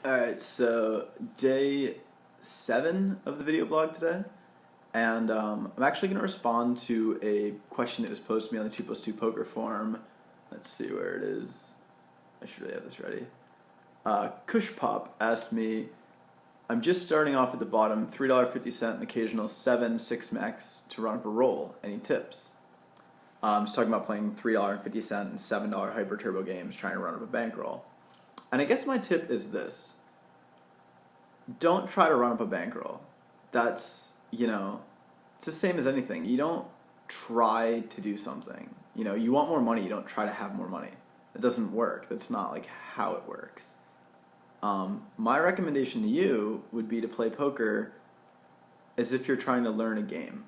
Alright, so day 7 of the video blog today, and I'm actually going to respond to a question that was posed to me on the 2 plus 2 poker forum. Let's see where it is. I should really have this ready. Kush Pop asked me, I'm just starting off at the bottom, $3.50 and occasional 7-6 max to run up a roll. Any tips? I was talking about playing $3.50 and $7 hyper turbo games, trying to run up a bankroll. And I guess my tip is this. Don't try to run up a bankroll. That's, it's the same as anything. You don't try to do something. You want more money, you don't try to have more money. It doesn't work. That's not like how it works. My recommendation to you would be to play poker as if you're trying to learn a game.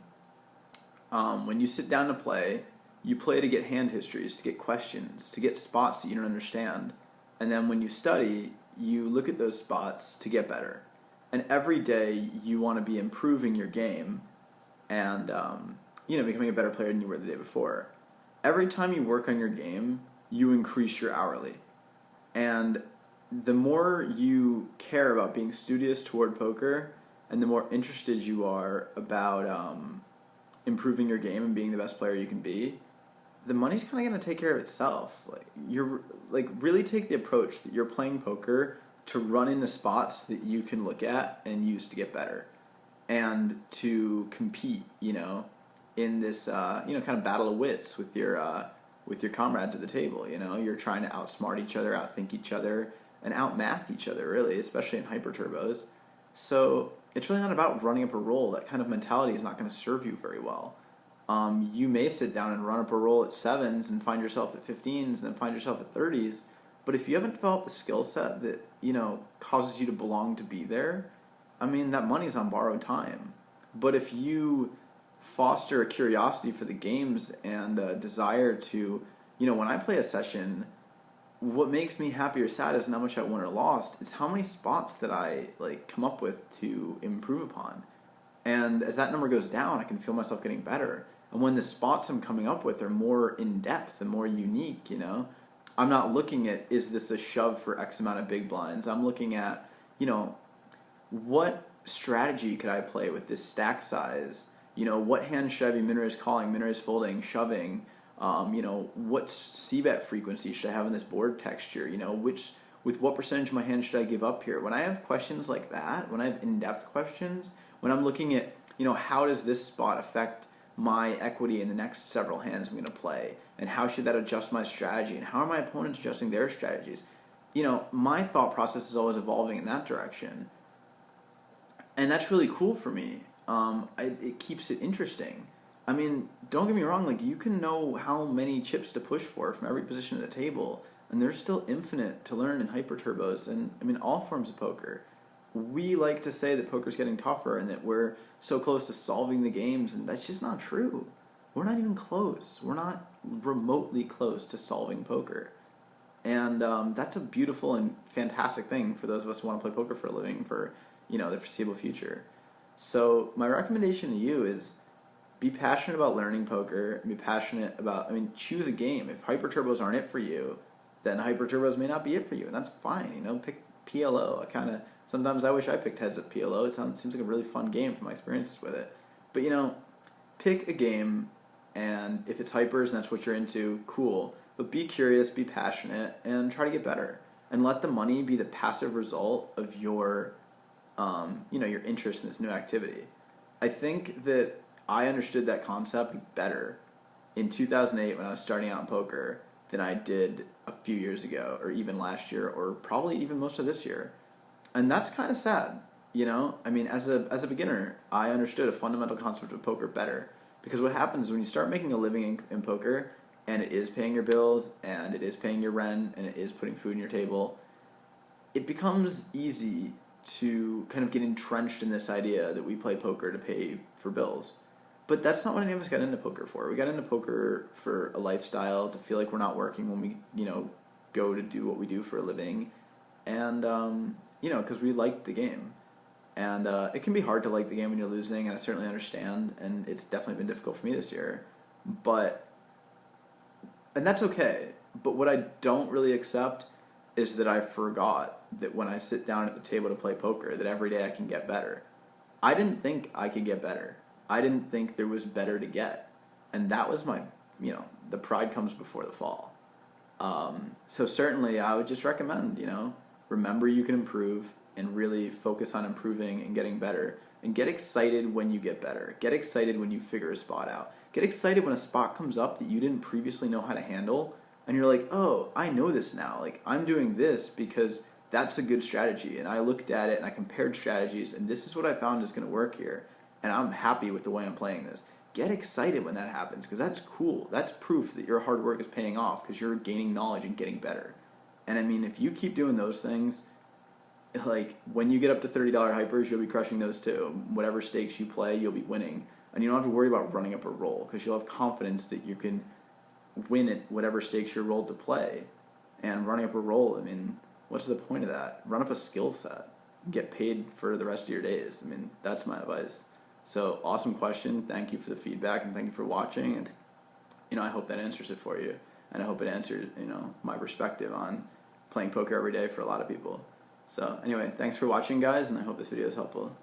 When you sit down to play, you play to get hand histories, to get questions, to get spots that you don't understand. And then when you study, you look at those spots to get better. And every day you want to be improving your game and, becoming a better player than you were the day before. Every time you work on your game, you increase your hourly. And the more you care about being studious toward poker and the more interested you are about improving your game and being the best player you can be, the money's kind of going to take care of itself. Really take the approach that you're playing poker to run in the spots that you can look at and use to get better, and to compete, in this, kind of battle of wits with your comrades at the table. You're trying to outsmart each other, outthink each other, and outmath each other, really, especially in hyper turbos. So it's really not about running up a roll. That kind of mentality is not going to serve you very well. You may sit down and run up a roll at 7s and find yourself at 15s and then find yourself at 30s. But if you haven't developed the skill set that, causes you to belong to be there, that money's on borrowed time. But if you foster a curiosity for the games and a desire to, when I play a session, what makes me happy or sad isn't how much I won or lost. It's how many spots that I come up with to improve upon. And as that number goes down, I can feel myself getting better. And when the spots I'm coming up with are more in-depth and more unique, I'm not looking at, is this a shove for X amount of big blinds? I'm looking at, what strategy could I play with this stack size? What hand should I be min-raise calling, min-raise folding, shoving? What c-bet frequency should I have in this board texture? With what percentage of my hand should I give up here? When I have questions like that, when I have in-depth questions, when I'm looking at, how does this spot affect my equity in the next several hands I'm going to play, and how should that adjust my strategy, and how are my opponents adjusting their strategies? My thought process is always evolving in that direction, and that's really cool for me. It keeps it interesting. Don't get me wrong, you can know how many chips to push for from every position of the table, and there's still infinite to learn in hyper turbos, and all forms of poker. We like to say that poker's getting tougher and that we're so close to solving the games, and that's just not true. We're not even close. We're not remotely close to solving poker. And that's a beautiful and fantastic thing for those of us who want to play poker for a living for, the foreseeable future. So my recommendation to you is be passionate about learning poker, and be passionate about, choose a game. If hyper turbos aren't it for you, then hyper turbos may not be it for you, and that's fine. Pick PLO. Sometimes I wish I picked heads at PLO. It seems like a really fun game from my experiences with it. But, pick a game, and if it's hypers and that's what you're into, cool. But be curious, be passionate, and try to get better. And let the money be the passive result of your, your interest in this new activity. I think that I understood that concept better in 2008 when I was starting out in poker than I did a few years ago, or even last year, or probably even most of this year. And that's kind of sad, as a beginner, I understood a fundamental concept of poker better. Because what happens is when you start making a living in poker, and it is paying your bills, and it is paying your rent, and it is putting food on your table, it becomes easy to kind of get entrenched in this idea that we play poker to pay for bills. But that's not what any of us got into poker for. We got into poker for a lifestyle, to feel like we're not working when we, go to do what we do for a living. And, because we like the game. And it can be hard to like the game when you're losing, and I certainly understand, and it's definitely been difficult for me this year. And that's okay. But what I don't really accept is that I forgot that when I sit down at the table to play poker, that every day I can get better. I didn't think I could get better. I didn't think there was better to get. And that was my, the pride comes before the fall. So certainly I would just recommend, remember you can improve and really focus on improving and getting better. And get excited when you get better. Get excited when you figure a spot out. Get excited when a spot comes up that you didn't previously know how to handle. And you're like, oh, I know this now. Like, I'm doing this because that's a good strategy. And I looked at it and I compared strategies, and this is what I found is going to work here. And I'm happy with the way I'm playing this. Get excited when that happens, because that's cool. That's proof that your hard work is paying off because you're gaining knowledge and getting better. And I mean, if you keep doing those things, like when you get up to $30 hypers, you'll be crushing those too. Whatever stakes you play, you'll be winning. And you don't have to worry about running up a roll because you'll have confidence that you can win at whatever stakes you're rolled to play. And running up a roll, I mean, what's the point of that? Run up a skill set. Get paid for the rest of your days. I mean, that's my advice. So, awesome question. Thank you for the feedback and thank you for watching. And, I hope that answers it for you. And I hope it answered, my perspective on playing poker every day for a lot of people. So, anyway, thanks for watching, guys, and I hope this video is helpful.